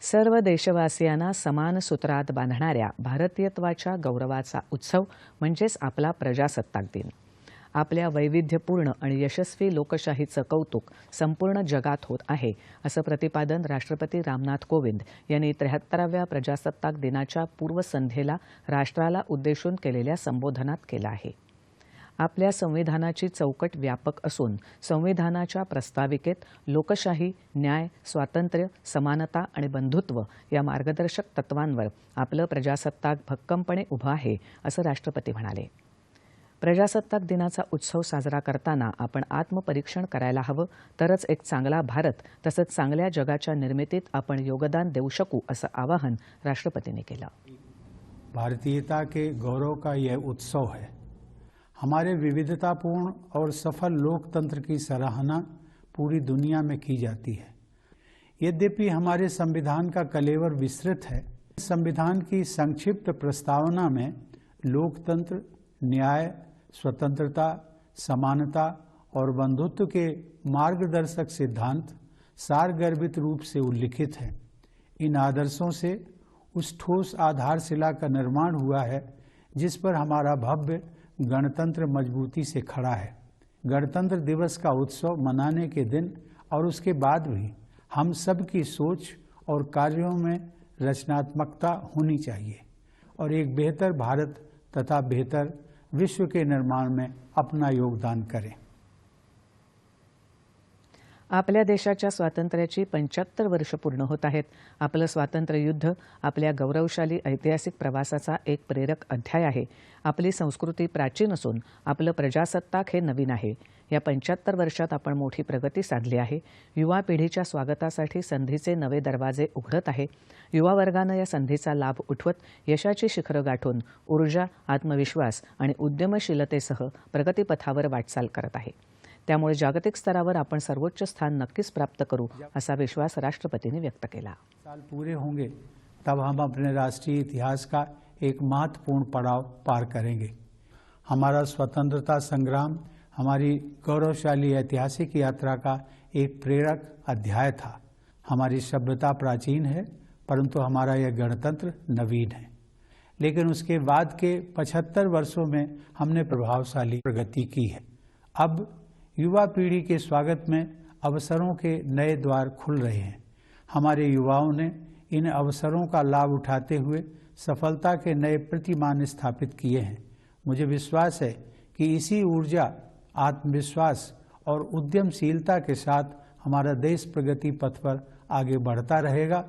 सर्व देशवासियांना समान सूत्रात बांधणाऱ्या भारतीयत्वाच्या गौरवाचा उत्सव म्हणजेच आपला प्रजासत्ताक दिन. आपल्या वैविध्यपूर्ण आणि यशस्वी लोकशाहीचं कौतुक संपूर्ण जगात होत आहे, असं प्रतिपादन राष्ट्रपती रामनाथ कोविंद यांनी 73व्या प्रजासत्ताक दिनाच्या पूर्वसंध्येला राष्ट्राला उद्देशून केलेल्या संबोधनात केलं आहे. आपल्या संविधानाची चौकट व्यापक असून संविधानाच्या प्रस्ताविकेत लोकशाही, न्याय, स्वातंत्र्य, समानता आणि बंधुत्व या मार्गदर्शक तत्वांवर आपलं प्रजासत्ताक भक्कमपणे उभं आहे, असं राष्ट्रपती म्हणाले. प्रजासत्ताक दिनाचा उत्सव साजरा करताना आपण आत्मपरीक्षण करायला हवं, तरच एक चांगला भारत तसंच चांगल्या जगाच्या निर्मितीत आपण योगदान देऊ शकू, असं आवाहन राष्ट्रपतींनी केलं. भारतीयता के गौरव का यह उत्सव है. हमारे विविधतापूर्ण और सफल लोकतंत्र की सराहना पूरी दुनिया में की जाती है. यद्यपि हमारे संविधान का कलेवर विस्तृत है, संविधान की संक्षिप्त प्रस्तावना में लोकतंत्र, न्याय, स्वतंत्रता, समानता और बंधुत्व के मार्गदर्शक सिद्धांत सारगर्भित रूप से उल्लिखित हैं. इन आदर्शों से उस ठोस आधारशिला का निर्माण हुआ है जिस पर हमारा भव्य गणतंत्र मजबूती से खड़ा है. गणतंत्र दिवस का उत्सव मनाने के दिन और उसके बाद भी हम सब की सोच और कार्यों में रचनात्मकता होनी चाहिए और एक बेहतर भारत तथा बेहतर विश्व के निर्माण में अपना योगदान करें. आपल्या देशाच्या स्वातंत्र्याची 75 वर्ष पूर्ण होत आहेत. आपलं स्वातंत्र्य युद्ध आपल्या गौरवशाली ऐतिहासिक प्रवासाचा एक प्रेरक अध्याय आहे. आपली संस्कृती प्राचीन असून आपलं प्रजासत्ताक हे नवीन आहे. या 75 वर्षात आपण मोठी प्रगती साधली आहे. युवा पिढीच्या स्वागतासाठी संधीचे नवे दरवाजे उघडत आहे. युवा वर्गानं या संधीचा लाभ उठवत यशाची शिखरं गाठून ऊर्जा, आत्मविश्वास आणि उद्यमशीलतेसह प्रगतीपथावर वाटचाल करत आहे. त्यामुळे जागतिक स्तरावर आपण सर्वोच्च स्थान नक्कीच प्राप्त करू, असा विश्वास राष्ट्रपतींनी व्यक्त केला. साल पूरे होंगे तब हम अपने राष्ट्रीय इतिहास का एक महत्वपूर्ण पड़ाव पार करेंगे. हमारा स्वतंत्रता संग्राम हमारी गौरवशाली ऐतिहासिक यात्रा का एक प्रेरक अध्याय था. हमारी सभ्यता प्राचीन है, परंतु हमारा यह गणतंत्र नवीन है. लेकिन उसके बाद के 75 वर्षों में हमने प्रभावशाली प्रगति की है. अब युवा पीढ़ी के स्वागत में अवसरों के नए द्वार खुल रहे हैं. हमारे युवाओं ने इन अवसरों का लाभ उठाते हुए सफलता के नए प्रतिमान स्थापित किए हैं. मुझे विश्वास है कि इसी ऊर्जा, आत्मविश्वास और उद्यमशीलता के साथ हमारा देश प्रगति पथ पर आगे बढ़ता रहेगा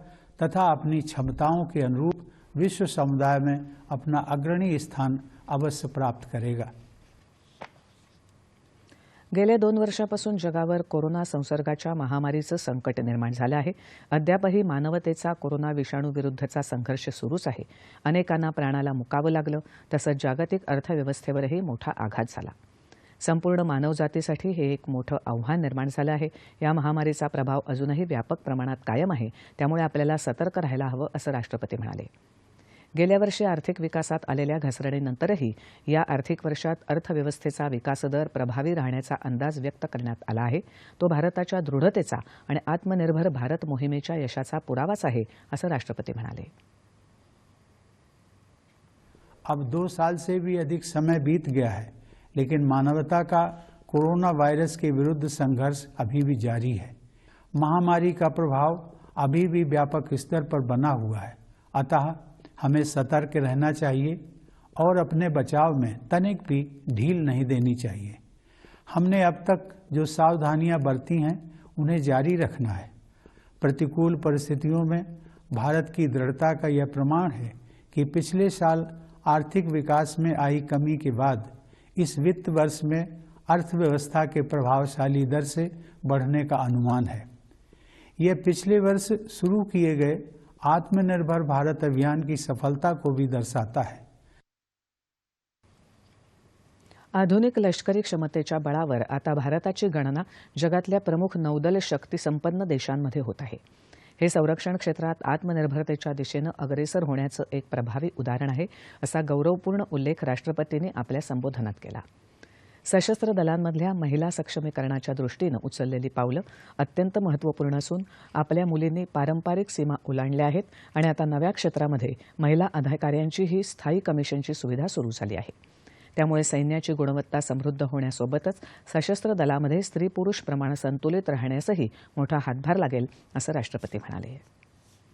तथा अपनी क्षमताओं के अनुरूप विश्व समुदाय में अपना अग्रणी स्थान अवश्य प्राप्त करेगा. गेल्या 2 वर्षापासून जगावर कोरोना संसर्गाच्या महामारीचं संकट निर्माण झालं आहे. अद्यापही मानवतेचा कोरोना विषाणूविरुद्धचा संघर्ष सुरूच आहे. अनेकांना प्राणाला मुकावं लागलं, तसंच जागतिक अर्थव्यवस्थेवरही मोठा आघात झाला. संपूर्ण मानवजातीसाठी हे एक मोठं आव्हान निर्माण झालं आहे. या महामारीचा प्रभाव अजूनही व्यापक प्रमाणात कायम आहे. त्यामुळे आपल्याला सतर्क राहायला हवं, असं राष्ट्रपती म्हणाले. गेल्या वर्षी आर्थिक विकासात आलेल्या घसरणीनंतरही या आर्थिक वर्षात अर्थव्यवस्थेचा विकासदर प्रभावी राहण्याचा अंदाज व्यक्त करण्यात आला आहे. तो भारताच्या दृढतेचा आणि आत्मनिर्भर भारत मोहिमेच्या यशाचा पुरावाच आहे, असं राष्ट्रपती म्हणाले. अब 2 साल से भी अधिक समय बीत गया है, लेकिन मानवता का कोरोना वायरस के विरुद्ध संघर्ष अभी भी जारी है. महामारी का प्रभाव अभी भी व्यापक स्तर पर बना हुआ है. अतः हमें सतर्क रहना चाहिए और अपने बचाव में तनिक भी ढील नहीं देनी चाहिए. हमने अब तक जो सावधानियां बरती हैं उन्हें जारी रखना है. प्रतिकूल परिस्थितियों में भारत की दृढ़ता का यह प्रमाण है कि पिछले साल आर्थिक विकास में आई कमी के बाद इस वित्त वर्ष में अर्थव्यवस्था के प्रभावशाली दर से बढ़ने का अनुमान है. यह पिछले वर्ष शुरू किए गए आत्मनिर्भर भारत अभियान की सफलता को भी दर्शाता है. आधुनिक लष्करी क्षमतेच्या बळावर आता भारताची गणना जगातल्या प्रमुख नौदल शक्ती संपन्न देशांमध्ये होत आहे. हे संरक्षण क्षेत्रात आत्मनिर्भरतेच्या दिशेनं अग्रेसर होण्याचं एक प्रभावी उदाहरण आहे, असा गौरवपूर्ण उल्लेख राष्ट्रपतींनी आपल्या संबोधनात केला. सशस्त्र दलांमधल्या महिला सक्षमीकरणाच्या दृष्टीनं उचललेली पावलं अत्यंत महत्त्वपूर्ण असून आपल्या मुलींनी पारंपरिक सीमा ओलांडल्या आहेत आणि आता नव्या क्षेत्रामध्ये महिला अधिकाऱ्यांचीही स्थायी कमिशनची सुविधा सुरू झाली आहे. त्यामुळे सैन्याची गुणवत्ता समृद्ध होण्यासोबतच सशस्त्र दलामध्ये स्त्री पुरुष प्रमाण संतुलित राहण्यासही मोठा हातभार लागेल असं राष्ट्रपती म्हणाले.